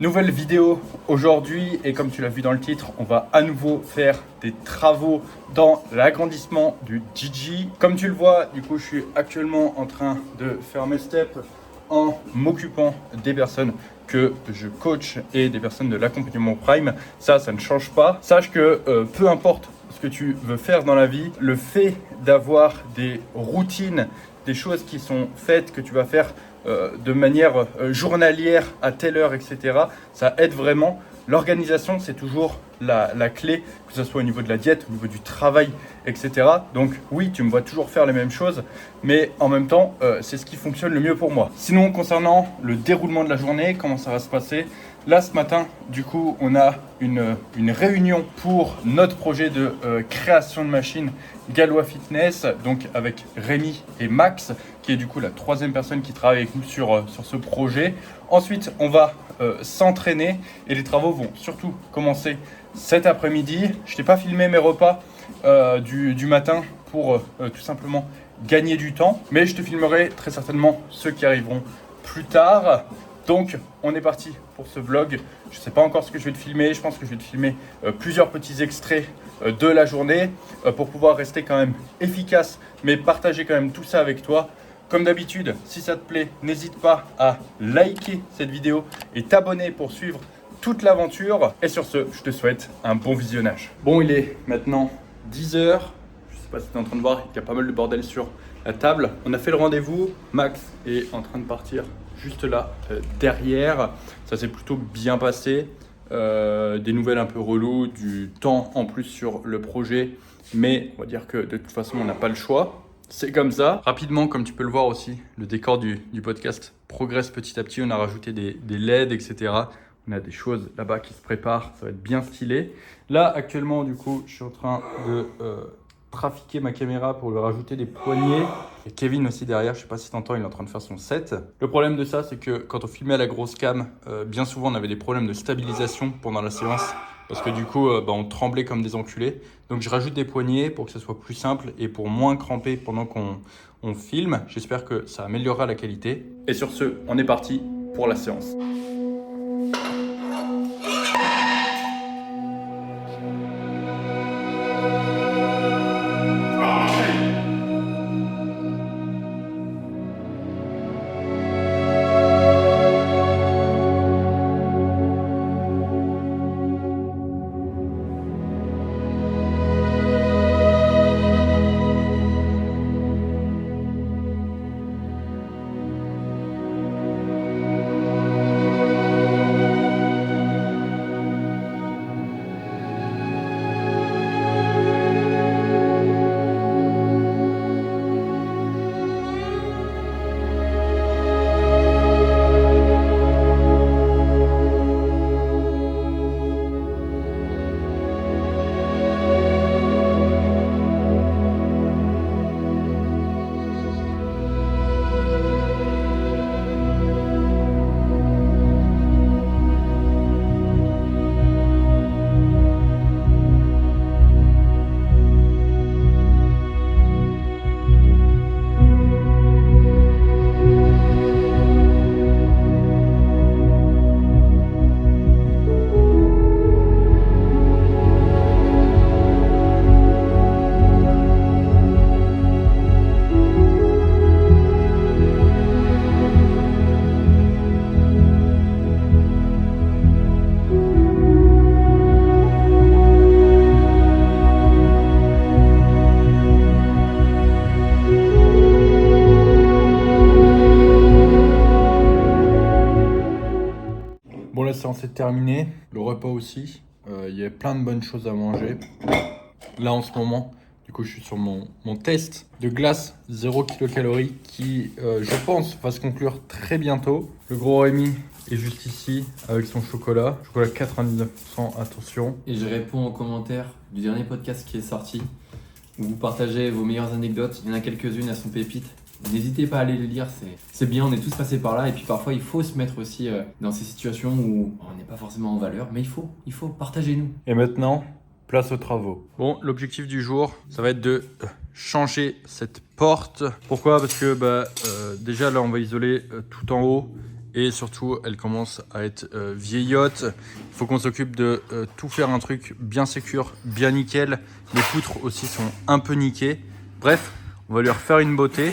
Nouvelle vidéo aujourd'hui et comme tu l'as vu dans le titre, on va à nouveau faire des travaux dans l'agrandissement du Gigi. Comme tu le vois, du coup, je suis actuellement en train de faire mes steps en m'occupant des personnes que je coach et des personnes de l'accompagnement Prime. Ça ne change pas. Sache que peu importe ce que tu veux faire dans la vie, le fait d'avoir des routines, des choses qui sont faites, que tu vas faire de manière journalière à telle heure, etc. Ça aide vraiment. L'organisation, c'est toujours la clé, que ce soit au niveau de la diète, au niveau du travail, etc. Donc oui, tu me vois toujours faire les mêmes choses, mais en même temps, c'est ce qui fonctionne le mieux pour moi. Sinon, concernant le déroulement de la journée, comment ça va se passer? Là, ce matin, du coup, on a une réunion pour notre projet de création de machines Galois Fitness, donc avec Rémi et Max, qui est du coup la troisième personne qui travaille avec nous sur ce projet. Ensuite, on va s'entraîner et les travaux vont surtout commencer cet après-midi. Je t'ai pas filmé mes repas du matin pour tout simplement gagner du temps, mais je te filmerai très certainement ceux qui arriveront plus tard. Donc, on est parti pour ce vlog. Je ne sais pas encore ce que je vais te filmer. Je pense que je vais te filmer plusieurs petits extraits de la journée pour pouvoir rester quand même efficace, mais partager quand même tout ça avec toi. Comme d'habitude, si ça te plaît, n'hésite pas à liker cette vidéo et t'abonner pour suivre toute l'aventure. Et sur ce, je te souhaite un bon visionnage. Bon, il est maintenant 10 h. Je ne sais pas si tu es en train de voir, il y a pas mal de bordel sur la table. On a fait le rendez-vous. Max est en train de partir juste là, derrière. Ça s'est plutôt bien passé. Des nouvelles un peu reloues, du temps en plus sur le projet. Mais on va dire que de toute façon, on n'a pas le choix. C'est comme ça. Rapidement, comme tu peux le voir aussi, le décor du podcast progresse petit à petit. On a rajouté des LED, etc. On a des choses là-bas qui se préparent. Ça va être bien stylé. Là, actuellement, du coup, je suis en train de trafiquer ma caméra pour lui rajouter des poignées. Et Kevin aussi derrière, je sais pas si tu entends, il est en train de faire son set. Le problème de ça, c'est que quand on filmait à la grosse cam, bien souvent on avait des problèmes de stabilisation pendant la séance parce que du coup on tremblait comme des enculés. Donc je rajoute des poignées pour que ce soit plus simple et pour moins cramper pendant qu'on filme. J'espère que ça améliorera la qualité. Et sur ce, on est parti pour la séance. Bon, la séance est terminée, le repas aussi. Il y a plein de bonnes choses à manger. Là, en ce moment, du coup, je suis sur mon test de glace 0 kcal qui, je pense, va se conclure très bientôt. Le gros Rémi est juste ici avec son chocolat 99%, attention. Et je réponds aux commentaires du dernier podcast qui est sorti où vous partagez vos meilleures anecdotes. Il y en a quelques-unes, elles sont pépites. N'hésitez pas à aller les lire, c'est bien, on est tous passés par là. Et puis parfois, il faut se mettre aussi dans ces situations où on n'est pas forcément en valeur, mais il faut partager nous. Et maintenant, place aux travaux. Bon, l'objectif du jour, ça va être de changer cette porte. Pourquoi? Parce que déjà là, on va isoler tout en haut Et surtout, elle commence à être vieillotte. Il faut qu'on s'occupe de tout faire un truc bien sécure, bien nickel. Les poutres aussi sont un peu niquées. Bref, on va lui refaire une beauté.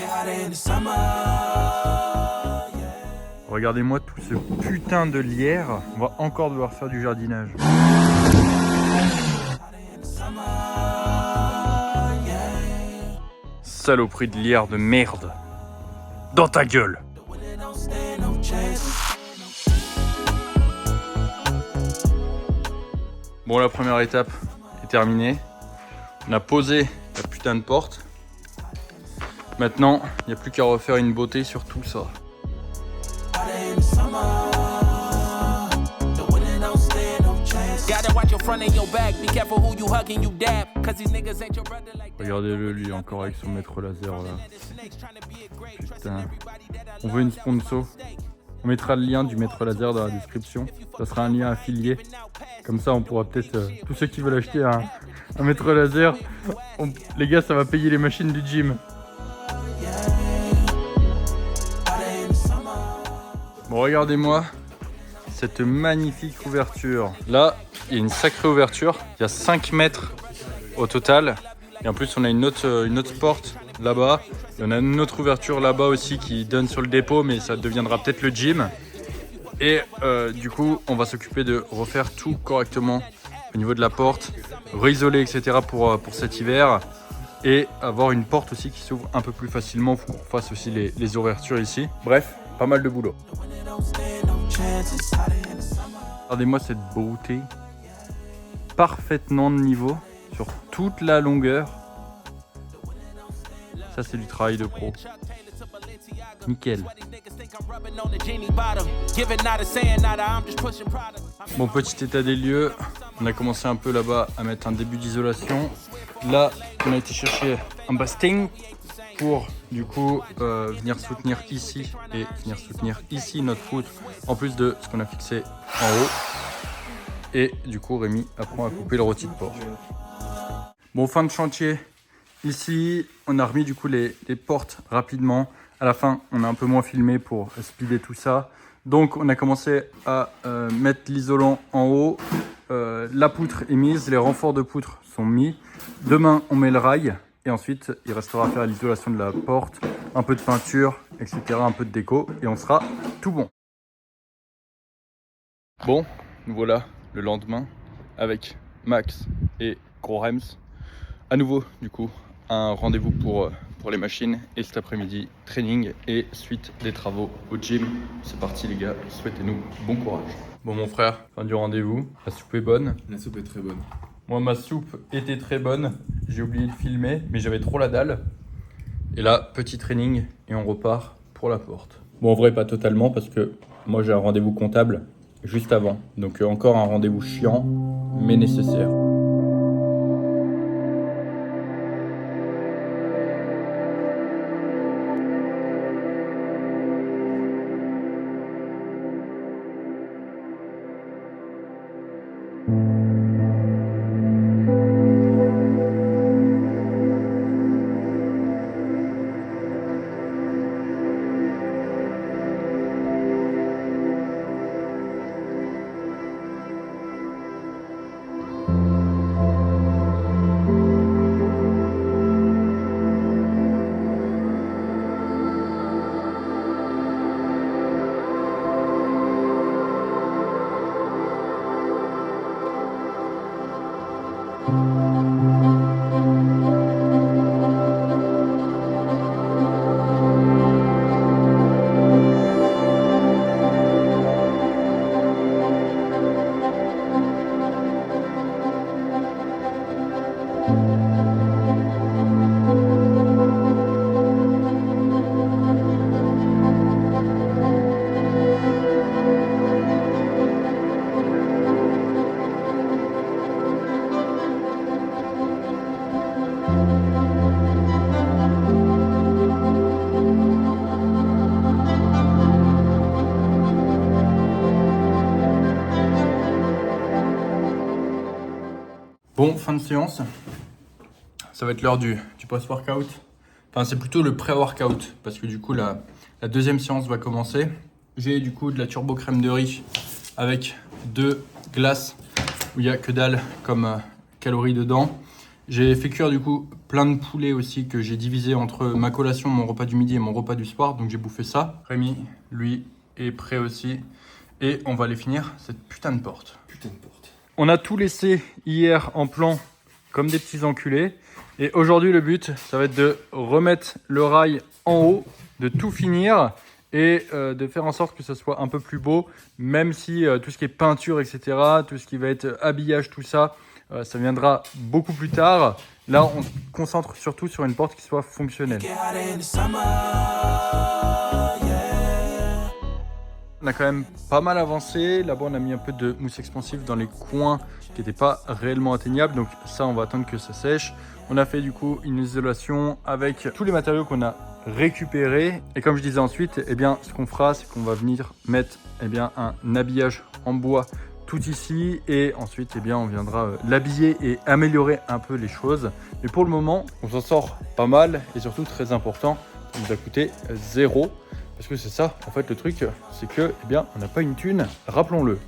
Regardez-moi tout ce putain de lierre. On va encore devoir faire du jardinage. Saloperie de lierre de merde. Dans ta gueule. Bon, la première étape est terminée. On a posé la putain de porte. Maintenant, il n'y a plus qu'à refaire une beauté sur tout ça. Regardez-le, lui, encore avec son maître laser là. Putain. On veut une sponsor. On mettra le lien du maître laser dans la description. Ça sera un lien affilié. Comme ça, on pourra peut-être... tous ceux qui veulent acheter un maître laser, les gars, ça va payer les machines du gym. Bon, regardez-moi cette magnifique ouverture. Là, il y a une sacrée ouverture. Il y a 5 mètres au total. Et en plus, on a une autre porte là-bas. Il y en a une autre ouverture là-bas aussi qui donne sur le dépôt, mais ça deviendra peut-être le gym. Et du coup, on va s'occuper de refaire tout correctement au niveau de la porte, réisoler, etc. pour cet hiver. Et avoir une porte aussi qui s'ouvre un peu plus facilement. Il faut qu'on fasse aussi les ouvertures ici. Bref, pas mal de boulot. Regardez-moi cette beauté. Parfaitement de niveau sur toute la longueur. Ça, c'est du travail de pro. Nickel. Bon, petit état des lieux. On a commencé un peu là-bas à mettre un début d'isolation. Là, on a été chercher un basting pour du coup venir soutenir ici et venir soutenir ici notre poutre en plus de ce qu'on a fixé en haut. Et du coup, Rémi apprend à couper le rôti de porc. Bon, fin de chantier. Ici, on a remis du coup les portes rapidement. À la fin, on a un peu moins filmé pour speeder tout ça. Donc, on a commencé à mettre l'isolant en haut. La poutre est mise, les renforts de poutre sont mis. Demain, on met le rail. Et ensuite, il restera à faire l'isolation de la porte, un peu de peinture, etc., un peu de déco. Et on sera tout bon. Bon, nous voilà le lendemain avec Max et Gros Rems. À nouveau, du coup, un rendez-vous pour les machines. Et cet après-midi, training et suite des travaux au gym. C'est parti les gars, souhaitez-nous bon courage. Bon mon frère, fin du rendez-vous. La soupe est bonne. La soupe est très bonne. Moi, ma soupe était très bonne. J'ai oublié de filmer, mais j'avais trop la dalle. Et là, petit training et on repart pour la porte. Bon, en vrai, pas totalement parce que moi, j'ai un rendez-vous comptable juste avant. Donc, encore un rendez-vous chiant, mais nécessaire. Bon, fin de séance. Ça va être l'heure du post-workout. Enfin, c'est plutôt le pré-workout parce que du coup, la deuxième séance va commencer. j'ai du coup de la turbo crème de riz avec 2 glaces où il n'y a que dalle comme calories dedans. J'ai fait cuire du coup plein de poulet aussi que j'ai divisé entre ma collation, mon repas du midi et mon repas du soir. Donc j'ai bouffé ça. Rémi, lui, est prêt aussi. Et on va aller finir cette putain de porte. On a tout laissé hier en plan comme des petits enculés. Et aujourd'hui, le but, ça va être de remettre le rail en haut, de tout finir et de faire en sorte que ça soit un peu plus beau, même si tout ce qui est peinture, etc., tout ce qui va être habillage, tout ça, ça viendra beaucoup plus tard. Là, on se concentre surtout sur une porte qui soit fonctionnelle. On a quand même pas mal avancé. Là-bas, on a mis un peu de mousse expansive dans les coins qui n'étaient pas réellement atteignables. Donc ça, on va attendre que ça sèche. On a fait du coup une isolation avec tous les matériaux qu'on a récupérés. Et comme je disais ensuite, eh bien, ce qu'on fera, c'est qu'on va venir mettre un habillage en bois tout ici. Et ensuite, eh bien, on viendra l'habiller et améliorer un peu les choses. Mais pour le moment, on s'en sort pas mal. Et surtout, très important, ça nous a coûté 0. Parce que c'est ça, en fait, le truc, c'est que, eh bien, on n'a pas une thune, rappelons-le.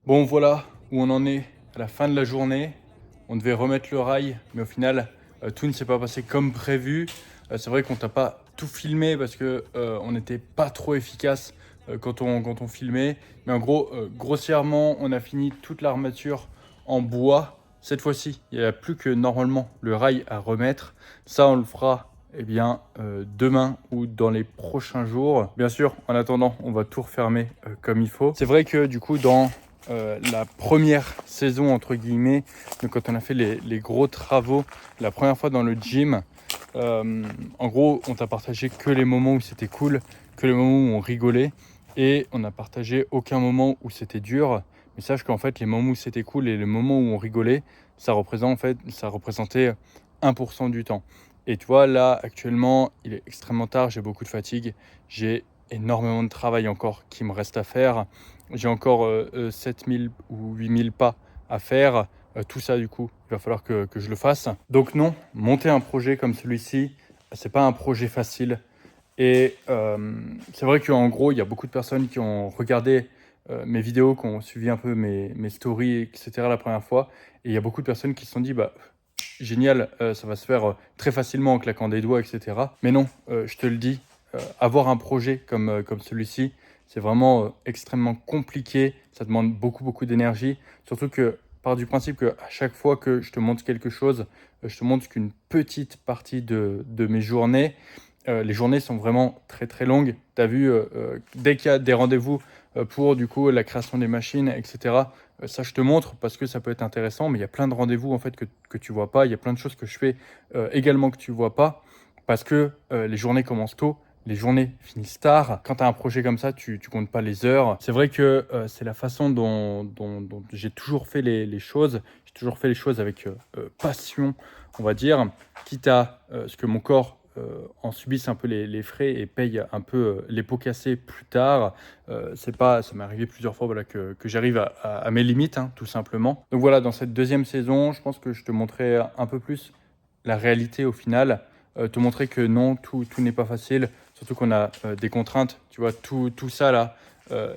Bon, voilà où on en est à la fin de la journée. On devait remettre le rail, mais au final, tout ne s'est pas passé comme prévu. C'est vrai qu'on t'a pas tout filmé parce que on n'était pas trop efficace quand on filmait. Mais en gros, grossièrement, on a fini toute l'armature en bois. Cette fois-ci, il n'y a plus que normalement le rail à remettre. Ça, on le fera demain ou dans les prochains jours. Bien sûr, en attendant, on va tout refermer comme il faut. C'est vrai que du coup, dans la première saison, entre guillemets, donc quand on a fait les gros travaux, la première fois dans le gym, en gros, on t'a partagé que les moments où c'était cool, que les moments où on rigolait, et on n'a partagé aucun moment où c'était dur. Mais sache qu'en fait, les moments où c'était cool et les moments où on rigolait, ça représentait 1% du temps. Et tu vois, là, actuellement, il est extrêmement tard, j'ai beaucoup de fatigue, j'ai énormément de travail encore qui me reste à faire. J'ai encore 7000 ou 8000 pas à faire. Tout ça, du coup, il va falloir que je le fasse. Donc non, monter un projet comme celui-ci, c'est pas un projet facile. Et c'est vrai qu'en gros, il y a beaucoup de personnes qui ont regardé mes vidéos, qui ont suivi un peu mes stories, etc. la première fois. Et il y a beaucoup de personnes qui se sont dit, bah, génial, ça va se faire très facilement en claquant des doigts, etc. Mais non, je te le dis, avoir un projet comme celui-ci, c'est vraiment extrêmement compliqué. Ça demande beaucoup d'énergie. Surtout que, part du principe qu'à chaque fois que je te montre quelque chose, je te montre qu'une petite partie de mes journées. Les journées sont vraiment très longues. Tu as vu, dès qu'il y a des rendez-vous pour du coup la création des machines, etc., ça je te montre parce que ça peut être intéressant, mais il y a plein de rendez-vous en fait que tu vois pas. Il y a plein de choses que je fais également que tu vois pas parce que les journées commencent tôt. Les journées finissent tard. Quand tu as un projet comme ça, tu comptes pas les heures. C'est vrai que c'est la façon dont j'ai toujours fait les choses. J'ai toujours fait les choses avec passion, on va dire, quitte à ce que mon corps en subissent un peu les frais et payent un peu les pots cassés plus tard. Ça m'est arrivé plusieurs fois que j'arrive à mes limites, hein, tout simplement. Donc voilà, dans cette deuxième saison, je pense que je te montrerai un peu plus la réalité au final, te montrer que non, tout n'est pas facile, surtout qu'on a des contraintes. Tu vois, tout ça là,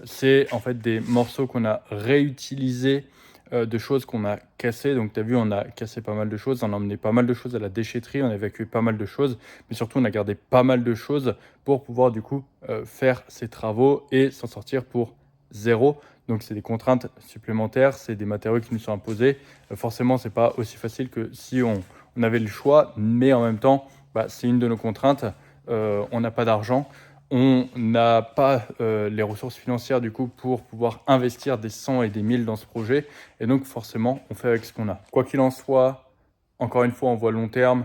c'est en fait des morceaux qu'on a réutilisés, de choses qu'on a cassées. Donc tu as vu, on a cassé pas mal de choses, on a emmené pas mal de choses à la déchetterie, on a évacué pas mal de choses, mais surtout on a gardé pas mal de choses pour pouvoir du coup faire ces travaux et s'en sortir pour 0. Donc c'est des contraintes supplémentaires, c'est des matériaux qui nous sont imposés. Forcément, c'est pas aussi facile que si on avait le choix, mais en même temps, c'est une de nos contraintes. On n'a pas d'argent. On n'a pas les ressources financières du coup pour pouvoir investir des 100 et des 1000 dans ce projet. Et donc forcément, on fait avec ce qu'on a. Quoi qu'il en soit, encore une fois, on voit long terme.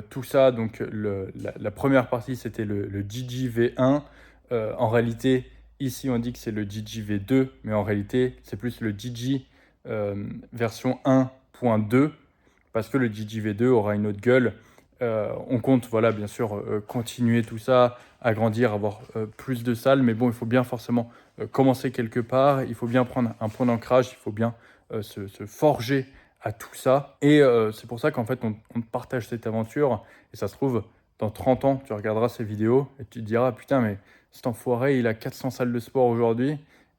Tout ça, donc la première partie, c'était le GGV1. En réalité, ici, on dit que c'est le GGV2, mais en réalité, c'est plus le GG version 1.2, parce que le GGV2 aura une autre gueule. On compte, voilà, bien sûr, continuer tout ça, agrandir, avoir plus de salles, mais bon, il faut bien forcément commencer quelque part, il faut bien prendre un point d'ancrage, il faut bien se forger à tout ça, et c'est pour ça qu'en fait, on partage cette aventure, et ça se trouve, dans 30 ans, tu regarderas ces vidéos et tu te diras, putain, mais cet enfoiré, il a 400 salles de sport aujourd'hui.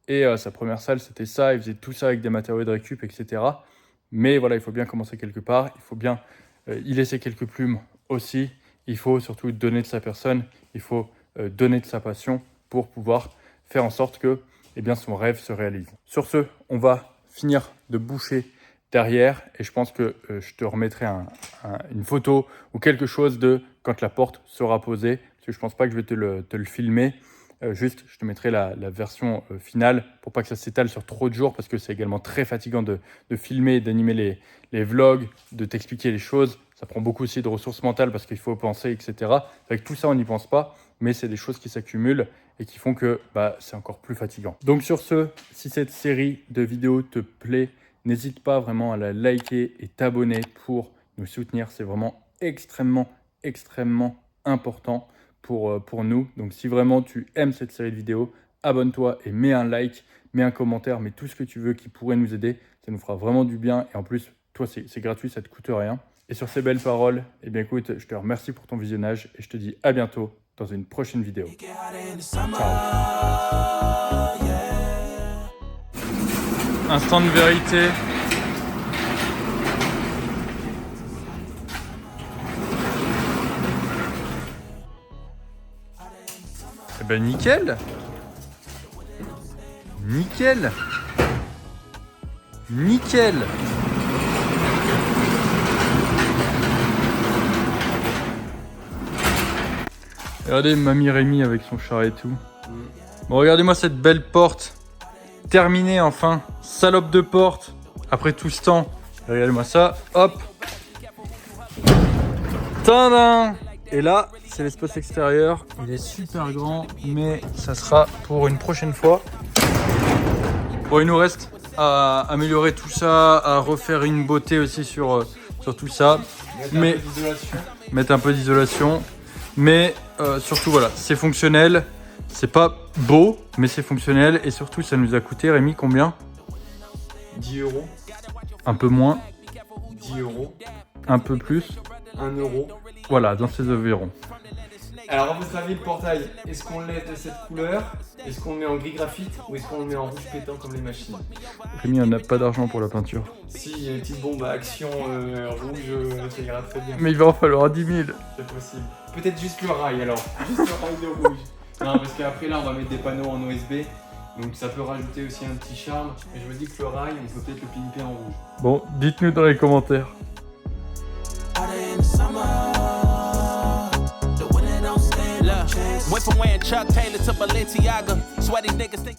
Et sa première salle, c'était ça, il faisait tout ça avec des matériaux de récup, etc. Mais voilà, il faut bien commencer quelque part, il faut bien y laisser quelques plumes aussi. Il faut surtout donner de sa personne, il faut donner de sa passion pour pouvoir faire en sorte que son rêve se réalise. Sur ce, on va finir de boucher derrière et je pense que je te remettrai une photo ou quelque chose de quand la porte sera posée, parce que je ne pense pas que je vais te le filmer. Juste, je te mettrai la version finale pour pas que ça s'étale sur trop de jours parce que c'est également très fatigant de filmer, d'animer les vlogs, de t'expliquer les choses. Ça prend beaucoup aussi de ressources mentales parce qu'il faut penser, etc. Avec tout ça, on n'y pense pas, mais c'est des choses qui s'accumulent et qui font que c'est encore plus fatigant. Donc sur ce, si cette série de vidéos te plaît, n'hésite pas vraiment à la liker et t'abonner pour nous soutenir. C'est vraiment extrêmement important pour nous. Donc si vraiment tu aimes cette série de vidéos, abonne-toi et mets un like, mets un commentaire, mets tout ce que tu veux qui pourrait nous aider. Ça nous fera vraiment du bien et en plus, toi, c'est gratuit, ça ne te coûte rien. Et sur ces belles paroles, écoute, je te remercie pour ton visionnage et je te dis à bientôt dans une prochaine vidéo. Ciao. Instant de vérité. Nickel. Regardez Mamie Rémi avec son char et tout. Bon, regardez-moi cette belle porte. Terminée enfin. Salope de porte. Après tout ce temps. Regardez-moi ça. Hop. Tadam. Et là, c'est l'espace extérieur. Il est super grand, mais ça sera pour une prochaine fois. Bon, il nous reste à améliorer tout ça, à refaire une beauté aussi sur tout ça. Mettre un peu d'isolation. Mais surtout, voilà, c'est fonctionnel. C'est pas beau, mais c'est fonctionnel. Et surtout, ça nous a coûté, Rémi, combien ? 10 €. Un peu moins. 10 €. Un peu plus. 1 €. Voilà, dans ces environs. Alors, à votre avis, le portail, est-ce qu'on l'est de cette couleur ? Est-ce qu'on le met en gris graphite ou est-ce qu'on le met en rouge pétant comme les machines ? Rémi, on n'a pas d'argent pour la peinture. Si, il y a une petite bombe à action rouge, ça ira très bien. Mais il va en falloir 10 000. C'est possible. Peut-être juste le rail alors. Juste le rail de rouge. Non, parce qu'après là, on va mettre des panneaux en OSB. Donc ça peut rajouter aussi un petit charme. Mais je me dis que le rail, on peut peut-être le pimper en rouge. Bon, dites-nous dans les commentaires. Went from wearing Chuck Taylor to Balenciaga. Sweaty niggas think